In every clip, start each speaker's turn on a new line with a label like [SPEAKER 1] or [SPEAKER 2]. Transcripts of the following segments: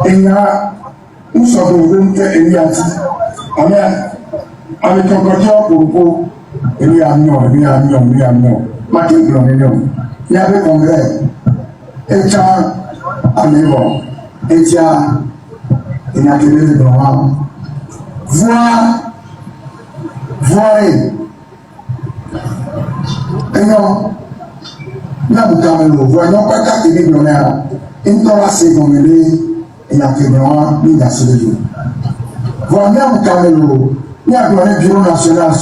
[SPEAKER 1] Il y a une sorte de Elias. Avec ton côté pour il y a non. Matin, il y avait congrès. Et ça, à l'époque, et ça, il y a télé de droit. Voyez. Et non, là, vous avez le voyons pas qu'à télé de droit. Une fois la seconde, il y a télé de droit, il y a ce jour. Voilà, vous avez le il y a le bureau national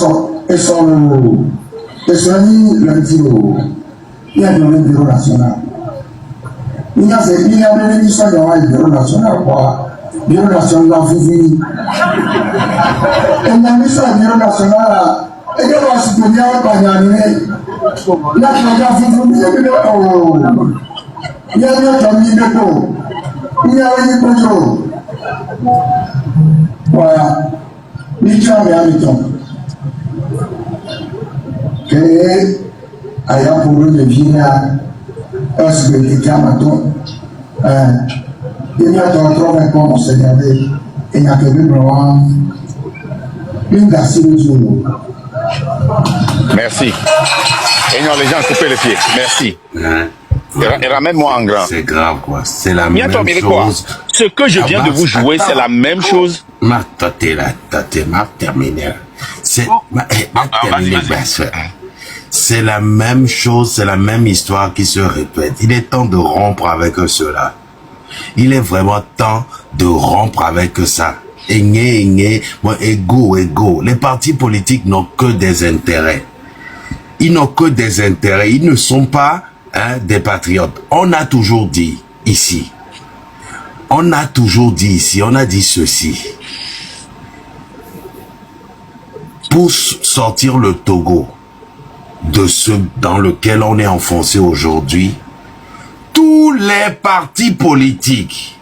[SPEAKER 1] et son lundi, il y a le bureau national. Il y a une émission dans le bureau national, quoi. Le bureau national a fini. Et il y a une émission au bureau national, et il y a un soutenir par l'année. Là, il y a fini, il y a un famille de peau. Il y a un pojo. Voilà. Mitchell et Hamilton. Que aya pour le vina est-ce que les camaton il y a trop maintenant on s'est gardé il y a que le blanc une garçon de jour.
[SPEAKER 2] Merci. Et non, les gens coupez les pieds. Merci. Et ramène-moi en grand.
[SPEAKER 3] C'est grave quoi. C'est la même chose.
[SPEAKER 2] Ce que je viens de vous jouer, c'est la même chose.
[SPEAKER 3] C'est la même chose, c'est la même histoire qui se répète. Il est temps de rompre avec cela. Il est vraiment temps de rompre avec ça. Ego. Les partis politiques n'ont que des intérêts. Ils n'ont que des intérêts. Ils ne sont pas des patriotes. On a toujours dit ici. On a dit ceci. Pour sortir le Togo de ce dans lequel on est enfoncé aujourd'hui, tous les partis politiques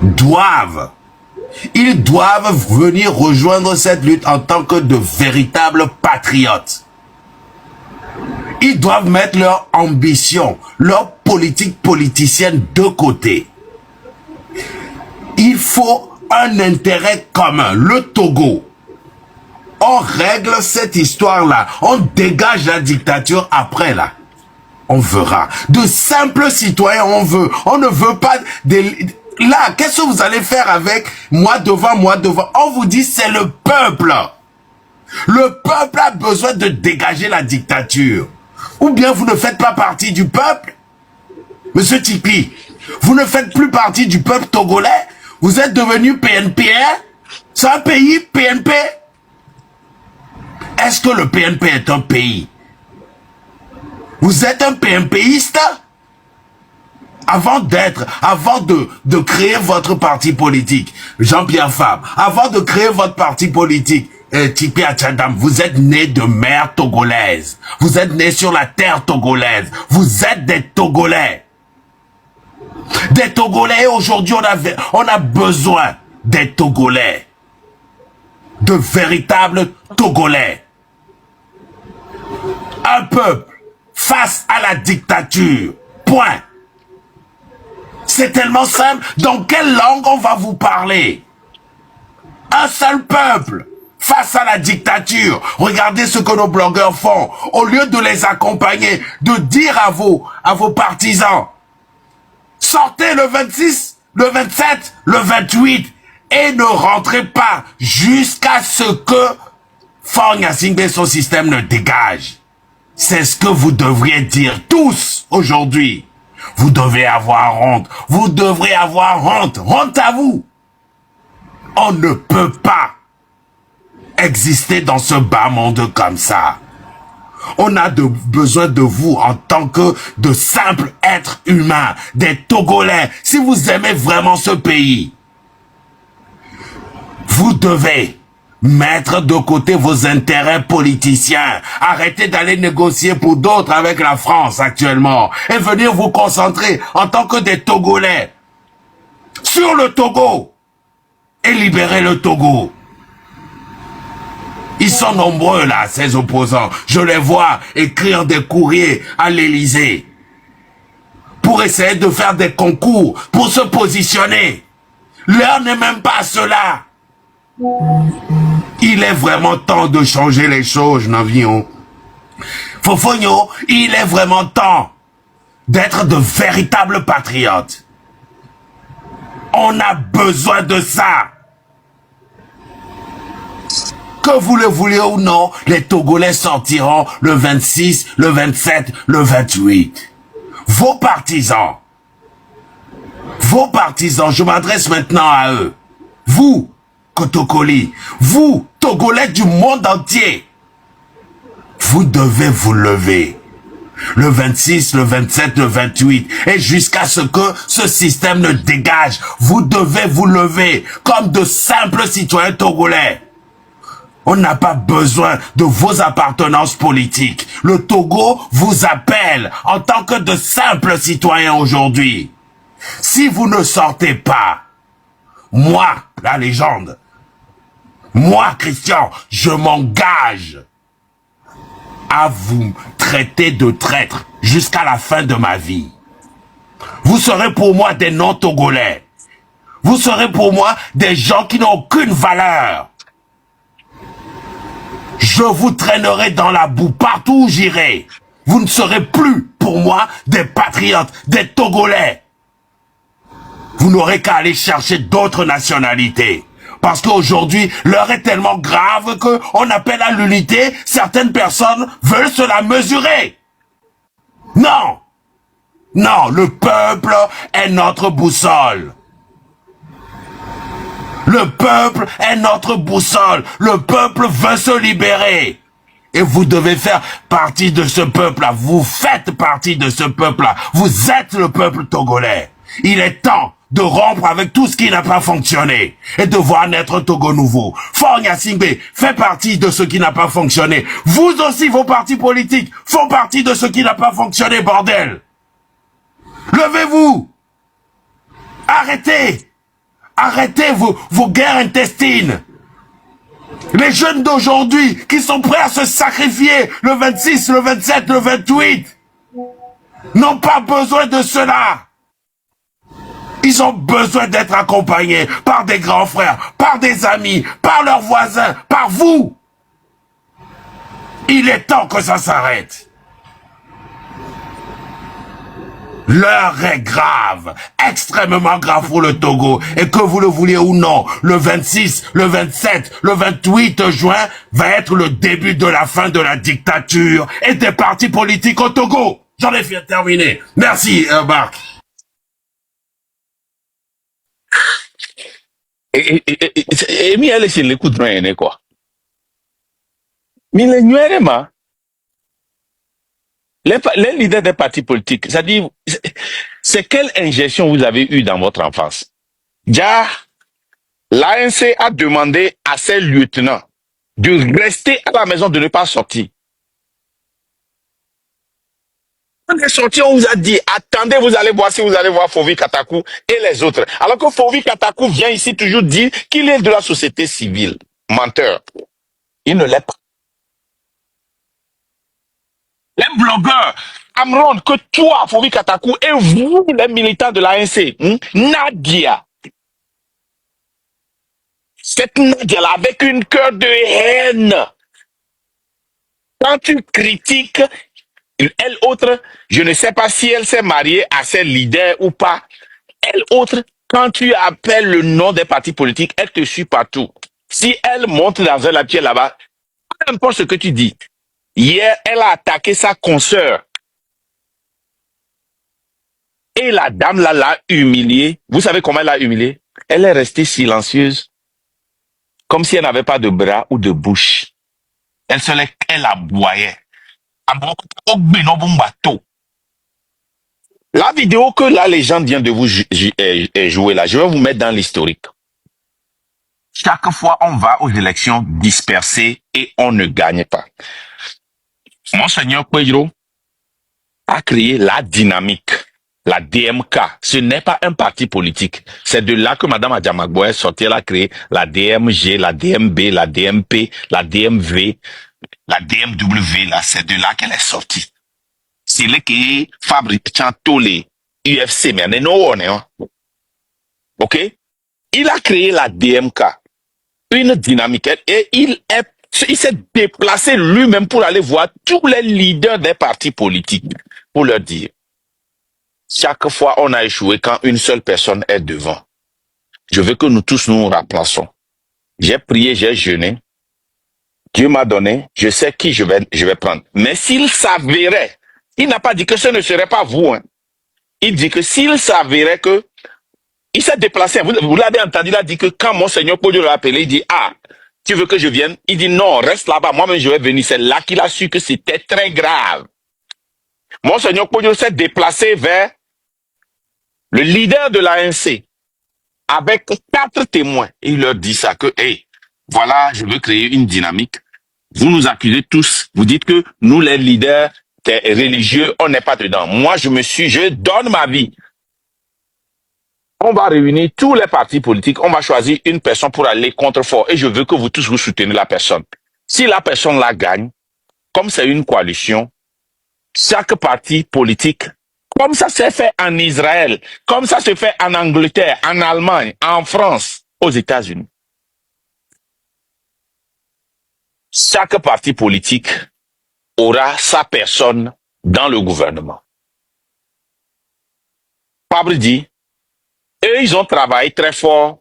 [SPEAKER 3] doivent venir rejoindre cette lutte en tant que de véritables patriotes. Ils doivent mettre leur ambition, leur politique politicienne de côté. Il faut un intérêt commun, le Togo. On règle cette histoire-là. On dégage la dictature après, là. On verra. De simples citoyens, on veut. On ne veut pas des... Là, qu'est-ce que vous allez faire avec moi devant? On vous dit, c'est le peuple. Le peuple a besoin de dégager la dictature. Ou bien vous ne faites pas partie du peuple. Monsieur Tipi, vous ne faites plus partie du peuple togolais. Vous êtes devenu PNP. C'est un pays PNP. Est-ce que le PNP est un pays? Vous êtes un PNPiste? Avant de créer votre parti politique, Jean-Pierre Fabre, avant de créer votre parti politique, Tipi Atchadam, vous êtes né de mère togolaise. Vous êtes né sur la terre togolaise. Vous êtes des Togolais. Des Togolais, aujourd'hui on a besoin des Togolais. De véritables Togolais. Un peuple face à la dictature. Point. C'est tellement simple. Dans quelle langue on va vous parler? Un seul peuple face à la dictature. Regardez ce que nos blogueurs font. Au lieu de les accompagner, de dire à vos partisans, sortez le 26, le 27, le 28 et ne rentrez pas jusqu'à ce que Faure Gnassingbé, son système ne dégage. C'est ce que vous devriez dire tous aujourd'hui. Vous devez avoir honte. Vous devrez avoir honte. Honte à vous. On ne peut pas exister dans ce bas monde comme ça. On a besoin de vous en tant que de simples êtres humains, des Togolais. Si vous aimez vraiment ce pays, vous devez mettre de côté vos intérêts politiciens. Arrêtez d'aller négocier pour d'autres avec la France actuellement. Et venir vous concentrer en tant que des Togolais sur le Togo. Et libérer le Togo. Ils sont nombreux là, ces opposants. Je les vois écrire des courriers à l'Élysée. pour essayer de faire des concours, pour se positionner. L'heure n'est même pas à cela. Il est vraiment temps de changer les choses, Navion. Fofogno, il est vraiment temps d'être de véritables patriotes. On a besoin de ça. Que vous le voulez ou non, les Togolais sortiront le 26, le 27, le 28. Vos partisans, je m'adresse maintenant à eux. Vous, Kotokoli, vous, Togolais du monde entier, vous devez vous lever. Le 26, le 27, le 28, et jusqu'à ce que ce système ne dégage, vous devez vous lever comme de simples citoyens togolais. On n'a pas besoin de vos appartenances politiques. Le Togo vous appelle en tant que de simples citoyens aujourd'hui. Si vous ne sortez pas, moi, la légende, moi, Christian, je m'engage à vous traiter de traître jusqu'à la fin de ma vie. Vous serez pour moi des non-togolais. Vous serez pour moi des gens qui n'ont aucune valeur. Je vous traînerai dans la boue partout où j'irai. Vous ne serez plus, pour moi, des patriotes, des Togolais. Vous n'aurez qu'à aller chercher d'autres nationalités. Parce qu'aujourd'hui, l'heure est tellement grave qu'on appelle à l'unité. Certaines personnes veulent se la mesurer. Non. Non, le peuple est notre boussole. Le peuple est notre boussole. Le peuple veut se libérer. Et vous devez faire partie de ce peuple-là. Vous faites partie de ce peuple-là. Vous êtes le peuple togolais. Il est temps de rompre avec tout ce qui n'a pas fonctionné et de voir naître un Togo nouveau. Faure Gnassingbé fait partie de ce qui n'a pas fonctionné. Vous aussi, vos partis politiques font partie de ce qui n'a pas fonctionné, bordel. Levez-vous. Arrêtez. Arrêtez vos guerres intestines. Les jeunes d'aujourd'hui qui sont prêts à se sacrifier le 26, le 27, le 28 n'ont pas besoin de cela. Ils ont besoin d'être accompagnés par des grands frères, par des amis, par leurs voisins, par vous. Il est temps que ça s'arrête. L'heure est grave, extrêmement grave pour le Togo. Et que vous le vouliez ou non, le 26, le 27, le 28 juin va être le début de la fin de la dictature et des partis politiques au Togo. J'en ai fait terminer. Merci, Marc.
[SPEAKER 2] Et mi elle c'est l'écoute rien quoi. Mais les nuérema les leaders des partis politiques, c'est-à-dire c'est quelle ingestion vous avez eue dans votre enfance? Déjà, l'ANC a demandé à ses lieutenants de rester à la maison, de ne pas sortir. On est sorti, on vous a dit, attendez, vous allez voir si vous allez voir Fovi Katakou et les autres. Alors que Fovi Katakou vient ici toujours dire qu'il est de la société civile. Menteur. Il ne l'est pas. Les blogueurs, Amron, que toi, Fovi Katakou, et vous, les militants de l'ANC, Nadia. Cette Nadia-là, avec une cœur de haine. Quand tu critiques elle autre, je ne sais pas si elle s'est mariée à ses leaders ou pas. Elle autre, quand tu appelles le nom des partis politiques, elle te suit partout. Si elle monte dans un lapier là-bas, peu importe ce que tu dis. Hier, elle a attaqué sa consoeur. Et la dame là l'a humiliée. Vous savez comment elle l'a humiliée? Elle est restée silencieuse, comme si elle n'avait pas de bras ou de bouche. Elle aboyait. La vidéo que la légende vient de vous jouer là, je vais vous mettre dans l'historique. Chaque fois, on va aux élections dispersées et on ne gagne pas. Monseigneur Pedro a créé la dynamique, la DMK. Ce n'est pas un parti politique. C'est de là que Madame Adjamagbo est sortie. Elle a créé la DMG, la DMB, la DMP, la DMV, la DMW. Là, c'est de là qu'elle est sortie. C'est là qui fabrique Tolé UFC, mais ok? Il a créé la DMK, une dynamique, et il s'est déplacé lui-même pour aller voir tous les leaders des partis politiques pour leur dire, chaque fois on a échoué quand une seule personne est devant. Je veux que nous tous nous remplaçons. J'ai prié, j'ai jeûné. Dieu m'a donné, je sais qui je vais prendre. Mais s'il s'avérait, il n'a pas dit que ce ne serait pas vous. Hein. Il dit que s'il s'avérait que il s'est déplacé, vous l'avez entendu, il a dit que quand Monseigneur Podio l'a appelé, il dit, ah, tu veux que je vienne? Il dit, non, reste là-bas, moi-même je vais venir. C'est là qu'il a su que c'était très grave. Monseigneur Podio s'est déplacé vers le leader de l'ANC avec 4 témoins. Et il leur dit ça, que, hey, voilà, je veux créer une dynamique. Vous nous accusez tous. Vous dites que nous, les leaders religieux, on n'est pas dedans. Moi, je donne ma vie. On va réunir tous les partis politiques. On va choisir une personne pour aller contre fort. Et je veux que vous tous vous souteniez la personne. Si la personne la gagne, comme c'est une coalition, chaque parti politique, comme ça s'est fait en Israël, comme ça se fait en Angleterre, en Allemagne, en France, aux États-Unis. Chaque parti politique aura sa personne dans le gouvernement. Fabre dit, eux, ils ont travaillé très fort,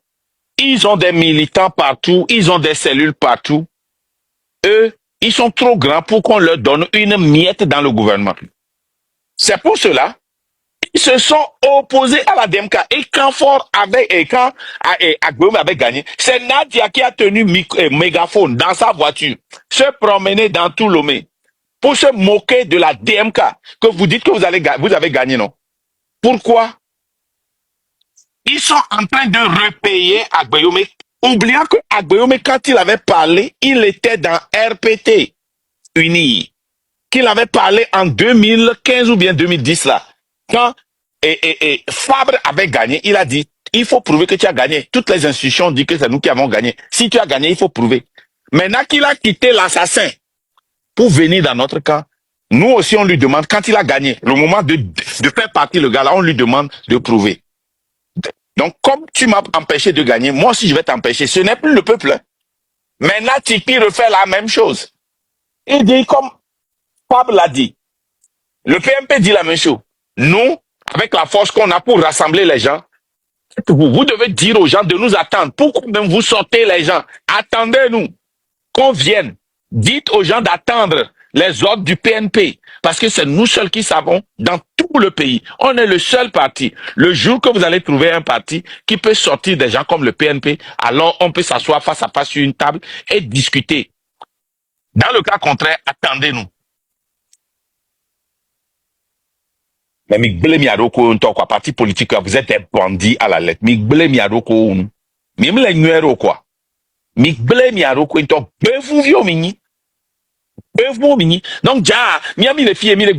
[SPEAKER 2] ils ont des militants partout, ils ont des cellules partout. Eux, ils sont trop grands pour qu'on leur donne une miette dans le gouvernement. C'est pour cela ils se sont opposés à la DMK. Et quand Ford avait, et quand Agbeum avait gagné, c'est Nadia qui a tenu mégaphone dans sa voiture, se promener dans tout Lomé pour se moquer de la DMK que vous dites que vous avez gagné, non? Pourquoi? Ils sont en train de repayer Agbeum, oubliant que Agbeum, quand il avait parlé, il était dans RPT Uni, qu'il avait parlé en 2015 ou bien 2010 là. Quand Fabre avait gagné, il a dit, il faut prouver que tu as gagné. Toutes les institutions disent que c'est nous qui avons gagné. Si tu as gagné, il faut prouver. Maintenant qu'il a quitté l'assassin pour venir dans notre camp, nous aussi on lui demande, quand il a gagné, le moment de faire partie le gars là, on lui demande de prouver. Donc comme tu m'as empêché de gagner, moi aussi je vais t'empêcher. Ce n'est plus le peuple. Hein. Maintenant Tiki refait la même chose. Il dit comme Fabre l'a dit, le PMP dit la même chose. Nous, avec la force qu'on a pour rassembler les gens, vous devez dire aux gens de nous attendre. Pourquoi même vous sortez les gens? Attendez-nous, qu'on vienne. Dites aux gens d'attendre les ordres du PNP, parce que c'est nous seuls qui savons dans tout le pays. On est le seul parti. Le jour que vous allez trouver un parti qui peut sortir des gens comme le PNP, alors on peut s'asseoir face à face sur une table et discuter. Dans le cas contraire, attendez-nous. Mais Migbele Miaroko, quoi, parti politique, vous êtes des bandits à la lettre. Migbele Miaroko, même les numéros, quoi. Migbele Miaroko, bevu vio mini. Bevu mini. Donc, ja, miami les filles, mi les